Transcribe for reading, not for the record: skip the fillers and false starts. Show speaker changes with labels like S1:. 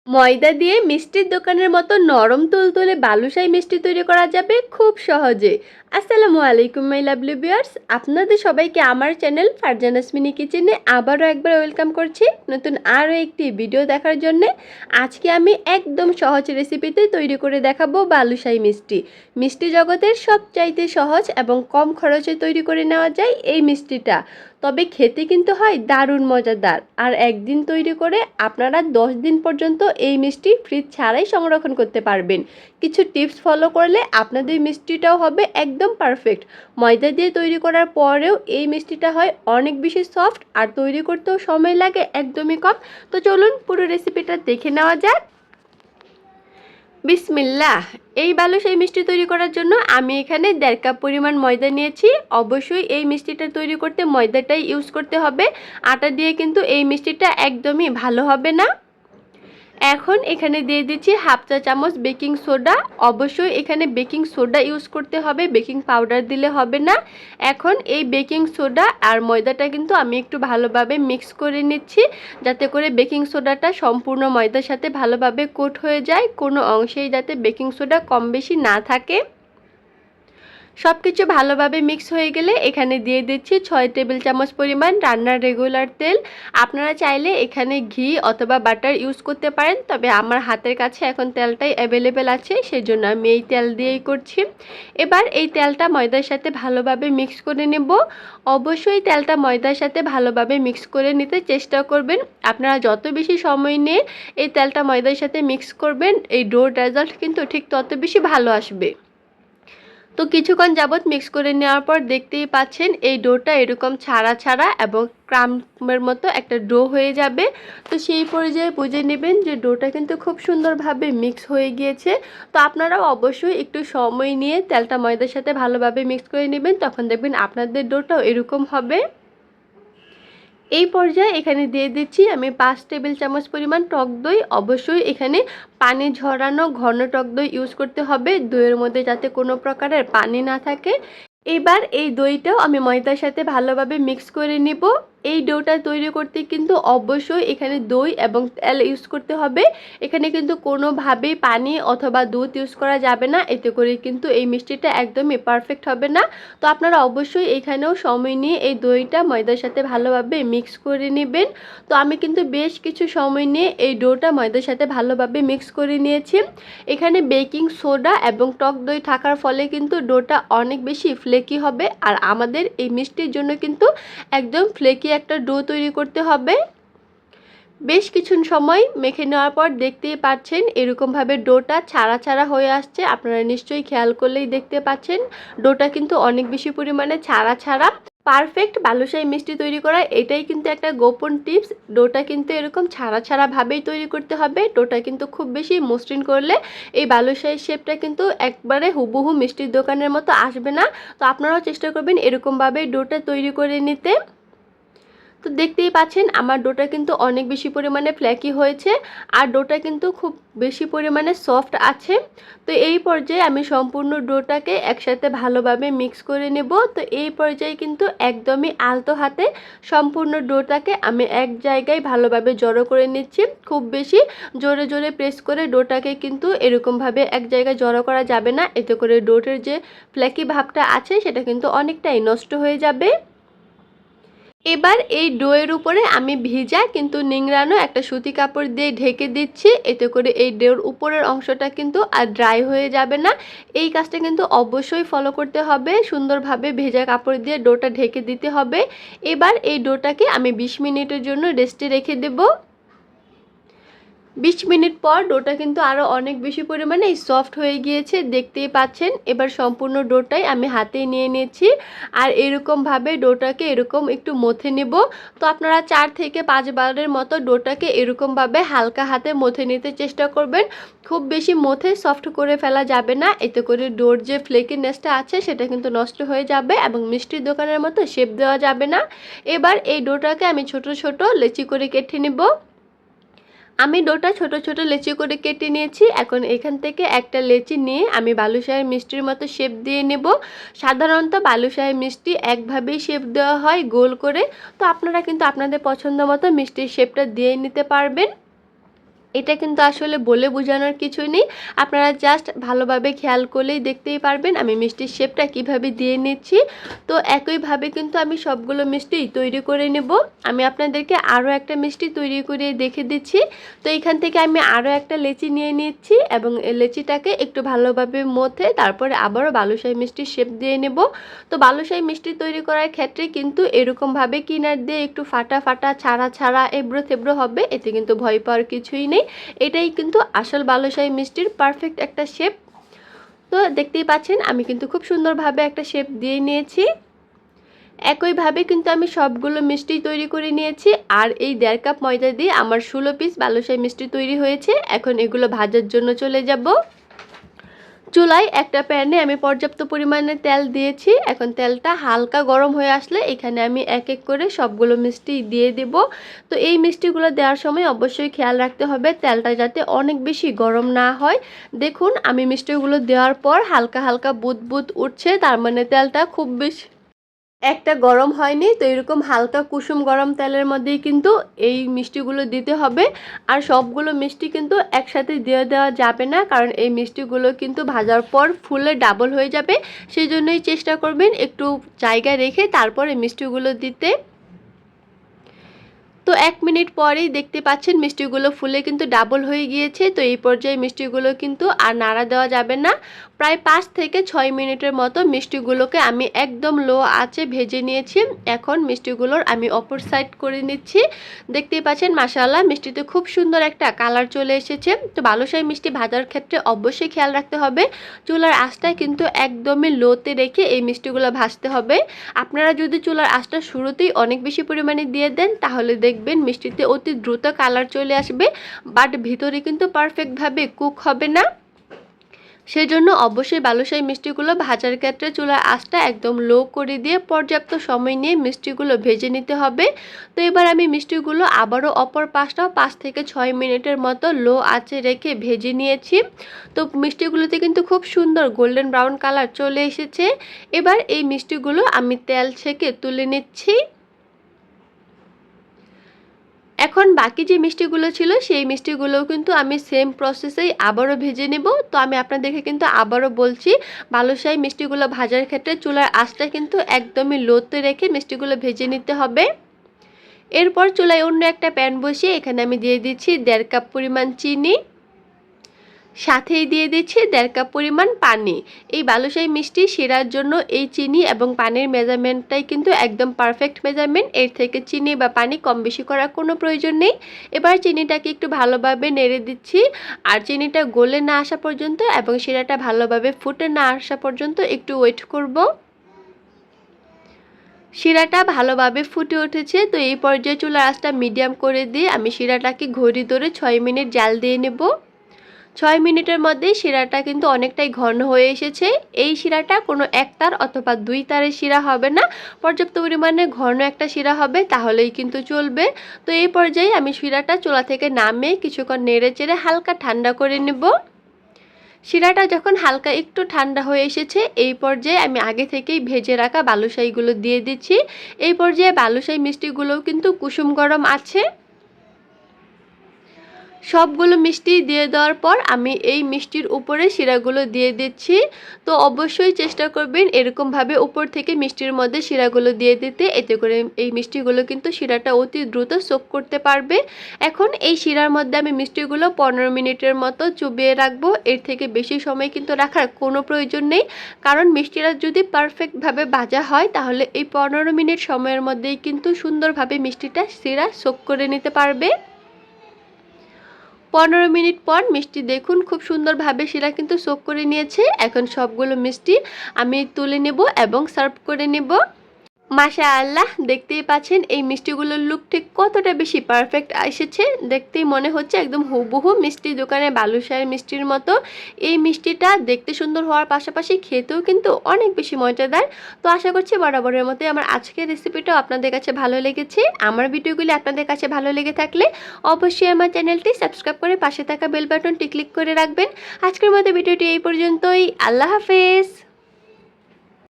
S1: ময়দা দিয়ে মিষ্টির দোকানের মতো নরম তুলতুলে বালুশাহী মিষ্টি তৈরি করা যাবে খুব সহজে। আসসালামু আলাইকুম মাই লাভলি ভিউয়ার্স, আপনাদের সবাইকে আমার চ্যানেল ফারজানাস মিনি কিচেনে আবারও একবার ওয়েলকাম করছি নতুন আরও একটি ভিডিও দেখার জন্য। আজকে আমি একদম সহজ রেসিপিতে তৈরি করে দেখাবো বালুশাহী মিষ্টি। মিষ্টি জগতের সবচাইতে সহজ এবং কম খরচে তৈরি করে নেওয়া যায় এই মিষ্টিটা, তবে খেতে কিন্তু হয় দারুণ মজাদার। আর একদিন তৈরি করে আপনারা 10 দিন পর্যন্ত এই মিষ্টি ফ্রিজ ছাড়াই সংরক্ষণ করতে পারবেন। কিছু টিপস ফলো করলে আপনাদের মিষ্টিটাও হবে একদম পারফেক্ট। ময়দা দিয়ে তৈরি করার পরেও এই মিষ্টিটা হয় অনেক বেশি সফট, আর তৈরি করতেও সময় লাগে একদমই কম। তো চলুন পুরো রেসিপিটা দেখে নেওয়া যাক। বিসমিল্লাহ। এই বালুশাহী মিষ্টি তৈরি করার জন্য আমি এখানে 1.5 কাপ পরিমাণ ময়দা নিয়েছি। অবশ্যই এই মিষ্টিটা তৈরি করতে ময়দাটাই ইউজ করতে হবে, আটা দিয়ে কিন্তু এই মিষ্টিটা একদমই ভালো হবে না। এখন এখানে দিয়ে দিচ্ছি হাফ চা চামচ বেকিং সোডা। অবশ্যই এখানে বেকিং সোডা ইউজ করতে হবে, বেকিং পাউডার দিলে হবে না। এখন এই বেকিং সোডা আর ময়দাটা কিন্তু আমি একটু ভালোভাবে মিক্স করে নিচ্ছি, যাতে করে বেকিং সোডাটা সম্পূর্ণ ময়দার সাথে ভালোভাবে কোট হয়ে যায়, কোনো অংশেই যাতে বেকিং সোডা কম বেশি না থাকে। সব কিছু ভালোভাবে মিক্স হয়ে গেলে এখানে দিয়ে দিচ্ছি 6 টেবিল চামচ পরিমাণ রান্নার রেগুলার তেল। আপনারা চাইলে এখানে ঘি অথবা বাটার ইউজ করতে পারেন, তবে আমার হাতের কাছে এখন তেলটাই অ্যাভেলেবেল আছে, সেজন্য আমি এই তেল দিয়েই করছি। এবার এই তেলটা ময়দার সাথে ভালোভাবে মিক্স করে নেব। অবশ্যই তেলটা ময়দার সাথে ভালোভাবে মিক্স করে নিতে চেষ্টা করবেন। আপনারা যত বেশি সময় নিয়ে এই তেলটা ময়দার সাথে মিক্স করবেন, এই ডোর রেজাল্ট কিন্তু ঠিক তত বেশি ভালো আসবে। তো কিছুক্ষণ যাবত মিক্স করে নেওয়ার পর দেখতেই পাচ্ছেন এই ডোটা এরকম ছাড়া ছাড়া এবং ক্রাম্বের মতো একটা ডো হয়ে যাবে। তো সেই পর্যায়ে বুঝে নেবেন যে ডোটা কিন্তু খুব সুন্দরভাবে মিক্স হয়ে গিয়েছে। তো আপনারাও অবশ্যই একটু সময় নিয়ে তেলটা ময়দার সাথে ভালোভাবে মিক্স করে নেবেন, তখন দেখবেন আপনাদের ডোটাও এরকম হবে। এই পর্যায়ে এখানে দিয়ে দিচ্ছি আমি 5 টেবিল চামচ পরিমাণ টক দই। অবশ্যই এখানে পানি ঝরানো ঘন টক দই ইউজ করতে হবে, দইয়ের মধ্যে যাতে কোনো প্রকারের পানি না থাকে। এবার এই দইটাও আমি ময়দার সাথে ভালোভাবে মিক্স করে নিব। এই ডোটা তৈরি করতে কিন্তু অবশ্যই এখানে দই এবং তেল ইউজ করতে হবে। এখানে কিন্তু কোনোভাবেই পানি অথবা দুধ ইউজ করা যাবে না, এতে করে কিন্তু এই মিষ্টিটা একদমই পারফেক্ট হবে না। তো আপনারা অবশ্যই এখানেও সময় নিয়ে এই দইটা ময়দার সাথে ভালোভাবে মিক্স করে নেবেন। তো আমি কিন্তু বেশ কিছু সময় নিয়ে এই ডোটা ময়দার সাথে ভালোভাবে মিক্স করে নিয়েছি। এখানে বেকিং সোডা এবং টক দই থাকার ফলে কিন্তু ডোটা অনেক বেশি ফ্লেকি হবে, আর আমাদের এই মিষ্টির জন্য কিন্তু একদম ফ্লেকি একটা ডো তৈরি করতে হবে। বেশ কিছু সময় মেখে নেওয়ার পর দেখতেই পাচ্ছেন এরকমভাবে ডোটা ছাড়া ছাড়া হয়ে আসছে। আপনারা নিশ্চয়ই খেয়াল করলেই দেখতে পাচ্ছেন ডোটা কিন্তু অনেক বেশি পরিমাণে ছাড়া ছাড়া। পারফেক্ট বালুশাহী মিষ্টি তৈরি করা এটাই কিন্তু একটা গোপন টিপস। ডোটা কিন্তু এরকম ছাড়া ছাড়া ভাবেই তৈরি করতে হবে। ডোটা কিন্তু খুব বেশি মসৃণ করলে এই বালুশাহী শেপটা কিন্তু একবারে হুবহু মিষ্টির দোকানের মতো আসবে না। তো আপনারাও চেষ্টা করবেন এরকমভাবে ডোটা তৈরি করে নিতে। তো দেখতেই পাচ্ছেন আমার ডোটা কিন্তু অনেক বেশি পরিমাণে ফ্ল্যাকি হয়েছে, আর ডোটা কিন্তু খুব বেশি পরিমাণে সফট আছে। তো এই পর্যায়ে আমি সম্পূর্ণ ডোটাকে একসাথে ভালোভাবে মিক্স করে নেব। তো এই পর্যায়ে কিন্তু একদমই আলতো হাতে সম্পূর্ণ ডোটাকে আমি এক জায়গায় ভালোভাবে জড়ো করে নিচ্ছি। খুব বেশি জোরে জোরে প্রেস করে ডোটাকে কিন্তু এরকমভাবে এক জায়গায় জড়ো করা যাবে না, এতে করে ডোটের যে ফ্ল্যাকি ভাবটা আছে সেটা কিন্তু অনেকটাই নষ্ট হয়ে যাবে। এবার এই ডোয়ের উপরে আমি ভিজা কিন্তু নিংড়ানো একটা সুতি কাপড় দিয়ে ঢেকে দিচ্ছি, এতে করে এই ডোর উপরের অংশটা কিন্তু আর ড্রাই হয়ে যাবে না। এই কাজটা কিন্তু অবশ্যই ফলো করতে হবে, সুন্দরভাবে ভেজা কাপড় দিয়ে ডোটা ঢেকে দিতে হবে। এবার এই ডোটাকে আমি 20 মিনিটের জন্য রেস্টে রেখে দেব। 20 মিনিট পর ডোটা কিন্তু আরও অনেক বেশি পরিমাণে সফট হয়ে গিয়েছে, দেখতেই পাচ্ছেন। এবার সম্পূর্ণ ডোটাই আমি হাতে নিয়ে নিয়েছি, আর এরকমভাবে ডোটাকে এরকম একটু মথে নেব। তো আপনারা 4 থেকে 5 বারের মতো ডোটাকে এরকমভাবে হালকা হাতে মথে নিতে চেষ্টা করবেন। খুব বেশি মথে সফট করে ফেলা যাবে না, এতে করে ডোর যে ফ্লেকিনেসটা আছে সেটা কিন্তু নষ্ট হয়ে যাবে এবং মিষ্টির দোকানের মতো শেপ দেওয়া যাবে না। এবার এই ডোটাকে আমি ছোট ছোট লেচি করে কেটে নেব। আমি ডোটা ছোট ছোট লেচি করে কেটে নিয়েছি। এখন এখান থেকে একটা লেচি নিয়ে আমি বালুশাহী মিষ্টির মতো শেপ দিয়ে নেব। সাধারণত বালুশাহী মিষ্টি একভাবেই শেপ দেওয়া হয়, গোল করে। তো আপনারা কিন্তু আপনাদের পছন্দ মতো মিষ্টির শেপটা দিয়ে নিতে পারবেন। এটা কিন্তু আসলে বলে বোঝানোর কিছুই নেই, আপনারা জাস্ট ভালোভাবে খেয়াল করলেই দেখতেই পারবেন আমি মিষ্টির শেপটা কিভাবে দিয়ে নিচ্ছি। তো একইভাবে কিন্তু আমি সবগুলো মিষ্টি তৈরি করে নেব। আমি আপনাদেরকে আরও একটা মিষ্টি তৈরি করে দেখে দিচ্ছি। তো এখান থেকে আমি আরও একটা লেচি নিয়ে নিচ্ছি এবং এই লেচিটাকে একটু ভালোভাবে মথে তারপরে আবারও বালুশাহী মিষ্টির শেপ দিয়ে নেব। তো বালুশাহী মিষ্টি তৈরি করার ক্ষেত্রে কিন্তু এরকমভাবে কিনার দিয়ে একটু ফাটা ফাটা ছাড়া ছাড়া এবড়ো থেবড়ো হবে, এতে কিন্তু ভয় পাওয়ার কিছুই নেই। এটাই কিন্তু আসল বালুশাহী মিষ্টির পারফেক্ট একটা শেপ। তো দেখতেই পাচ্ছেন আমি কিন্তু খুব সুন্দরভাবে একটা শেপ দিয়ে নিয়েছি। একইভাবে কিন্তু আমি সবগুলো মিষ্টি তৈরি করে নিয়েছি। আর এই 1.5 কাপ ময়দা দিয়ে আমার 16 পিস বালুশাহী মিষ্টি তৈরি হয়েছে। এখন এগুলো ভাজার জন্য চলে যাব। চুলায় একটা প্যানে আমি পর্যাপ্ত পরিমাণে তেল দিয়েছি। এখন তেলটা হালকা গরম হয়ে আসলে এখানে আমি এক এক করে সবগুলো মিষ্টি দিয়ে দেব। তো এই মিষ্টিগুলো দেওয়ার সময় অবশ্যই খেয়াল রাখতে হবে তেলটা যাতে অনেক বেশি গরম না হয়। দেখুন আমি মিষ্টিগুলো দেওয়ার পর হালকা হালকা বুদবুদ উঠছে, তার মানে তেলটা খুব বেশি একটা গরম হয়নি। তো এরকম হালকা কুসুম গরম তেলের মধ্যেই কিন্তু এই মিষ্টিগুলো দিতে হবে। আর সবগুলো মিষ্টি কিন্তু একসাথে দিয়ে দেওয়া যাবে না, কারণ এই মিষ্টিগুলো কিন্তু ভাজার পর ফুলে ডাবল হয়ে যাবে। সেই জন্যই চেষ্টা করবেন একটু জায়গা রেখে তারপরে মিষ্টিগুলো দিতে। তো 1 মিনিট পরেই দেখতে পাচ্ছেন মিষ্টিগুলো ফুলে কিন্তু ডাবল হয়ে গিয়েছে। তো এই পর্যায়ে মিষ্টিগুলো কিন্তু আর নাড়া দেওয়া যাবে না। প্রায় 5 থেকে 6 মিনিটের মতো মিষ্টিগুলোকে আমি একদম লো আঁচে ভেজে নিয়েছি। এখন মিষ্টিগুলোর আমি অপর সাইড করে নিচ্ছি। দেখতেই পাচ্ছেন মাশাআল্লাহ মিষ্টিতে খুব সুন্দর একটা কালার চলে এসেছে। তো বালুশাহী মিষ্টি ভাজার ক্ষেত্রে অবশ্যই খেয়াল রাখতে হবে চুলার আঁচটা কিন্তু একদমই লোতে রেখে এই মিষ্টিগুলো ভাজতে হবে। আপনারা যদি চুলার আঁচটা শুরুতেই অনেক বেশি পরিমাণে দিয়ে দেন তাহলে দেখবেন মিষ্টিতে অতি দ্রুত কালার চলে আসবে, বাট ভিতরে কিন্তু পারফেক্টভাবে কুক হবে না। সেই জন্য অবশ্যই বালুশাহী মিষ্টিগুলো ভাজার ক্ষেত্রে চুলার আঁচটা একদম লো করে দিয়ে পর্যাপ্ত সময় নিয়ে মিষ্টিগুলো ভেজে নিতে হবে। তো এবার আমি মিষ্টিগুলো আবারও অপর পাশটাও 5 থেকে 6 মিনিটের মতো লো আঁচে রেখে ভেজে নিয়েছি। তো মিষ্টিগুলোতে কিন্তু খুব সুন্দর গোল্ডেন ব্রাউন কালার চলে এসেছে। এবার এই মিষ্টিগুলো আমি তেল ছেঁকে তুলে নিচ্ছি। এখন বাকি যে মিষ্টিগুলো ছিল সেই মিষ্টিগুলোও কিন্তু আমি সেম প্রসেসেই আবারও ভেজে নেব। তো আমি আপনাদেরকে কিন্তু আবারও বলছি বালুশাহী মিষ্টিগুলো ভাজার ক্ষেত্রে চুলার আঁচটা কিন্তু একদমই লোতে রেখে মিষ্টিগুলো ভেজে নিতে হবে। এরপর চুলায় অন্য একটা প্যান বসিয়ে এখানে আমি দিয়ে দিচ্ছি 1.5 কাপ পরিমাণ চিনি, সাথেই দিয়ে দিচ্ছি 1.5 কাপ পরিমাণ পানি। এই বালুশাহী মিষ্টি শিরার জন্য এই চিনি এবং পানির মেজারমেন্টটাই কিন্তু একদম পারফেক্ট মেজারমেন্ট। এর থেকে চিনি বা পানি কম বেশি করার কোনো প্রয়োজন নেই। এবার চিনিটাকে একটু ভালোভাবে নেড়ে দিচ্ছি। আর চিনিটা গলে না আসা পর্যন্ত এবং শিরাটা ভালোভাবে ফুটে না আসা পর্যন্ত একটু ওয়েট করব। শিরাটা ভালোভাবে ফুটে উঠেছে। তো এই পর্যায়ে চুলার আঁচটা মিডিয়াম করে দিয়ে আমি শিরাটাকে ঘড়ি ধরে 6 মিনিট জাল দিয়ে নেব। 6 মিনিটের মধ্যেই শিরাটা কিন্তু অনেকটাই ঘন হয়ে এসেছে। এই শিরাটা কোনো একতার অথবা 2 তারের শিরা হবে না, পর্যাপ্ত পরিমাণে ঘন একটা শিরা হবে, তাহলেই কিন্তু চলবে। তো এই পর্যায়ে আমি শিরাটা চুলা থেকে নামিয়ে কিছুক্ষণ নেড়ে চেড়ে হালকা ঠান্ডা করে নেব। শিরাটা যখন হালকা একটু ঠান্ডা হয়ে এসেছে এই পর্যায়ে আমি আগে থেকেই ভেজে রাখা বালুশাহীগুলো দিয়ে দিচ্ছি। এই পর্যায়ে বালুশাহী মিষ্টিগুলোও কিন্তু কুসুম গরম আছে। সবগুলো মিষ্টি দিয়ে দেওয়ার পর আমি এই মিষ্টির উপরে শিরাগুলো দিয়ে দিচ্ছি। তো অবশ্যই চেষ্টা করবেন এরকমভাবে উপর থেকে মিষ্টির মধ্যে শিরাগুলো দিয়ে দিতে, এতে করে এই মিষ্টিগুলো কিন্তু শিরাটা অতি দ্রুত সোক করতে পারবে। এখন এই শিরার মধ্যে আমি মিষ্টিগুলো 15 মিনিটের মতো চুবিয়ে রাখবো। এর থেকে বেশি সময় কিন্তু রাখার কোনো প্রয়োজন নেই, কারণ মিষ্টিরা যদি পারফেক্টভাবে ভাজা হয় তাহলে এই 15 মিনিট সময়ের মধ্যেই কিন্তু সুন্দরভাবে মিষ্টিটা শিরা সোক করে নিতে পারবে। 15 মিনিট পর মিষ্টি দেখুন খুব সুন্দরভাবে শিরা কিন্তু সোক করে নিয়েছে। এখন সবগুলো মিষ্টি আমি তুলে নেব এবং সার্ভ করে নেব। মাশাআল্লাহ দেখতেই পাচ্ছেন এই মিষ্টিগুলোর লুক ঠিক কতটা বেশি পারফেক্ট এসেছে। দেখতেই মনে হচ্ছে একদম হুবহু মিষ্টি দোকানে বালুশাহী মিষ্টির মতো। এই মিষ্টিটা দেখতে সুন্দর হওয়ার পাশাপাশি খেতেও কিন্তু অনেক বেশি মজাদার। তো আশা করছি বরাবরের মতোই আমার আজকের রেসিপিটাও আপনাদের কাছে ভালো লেগেছে। আমার ভিডিওগুলি আপনাদের কাছে ভালো লেগে থাকলে অবশ্যই আমার চ্যানেলটি সাবস্ক্রাইব করে পাশে থাকা বেল বাটনটি ক্লিক করে রাখবেন। আজকের মতো ভিডিওটি এই পর্যন্তই। আল্লাহ হাফেজ।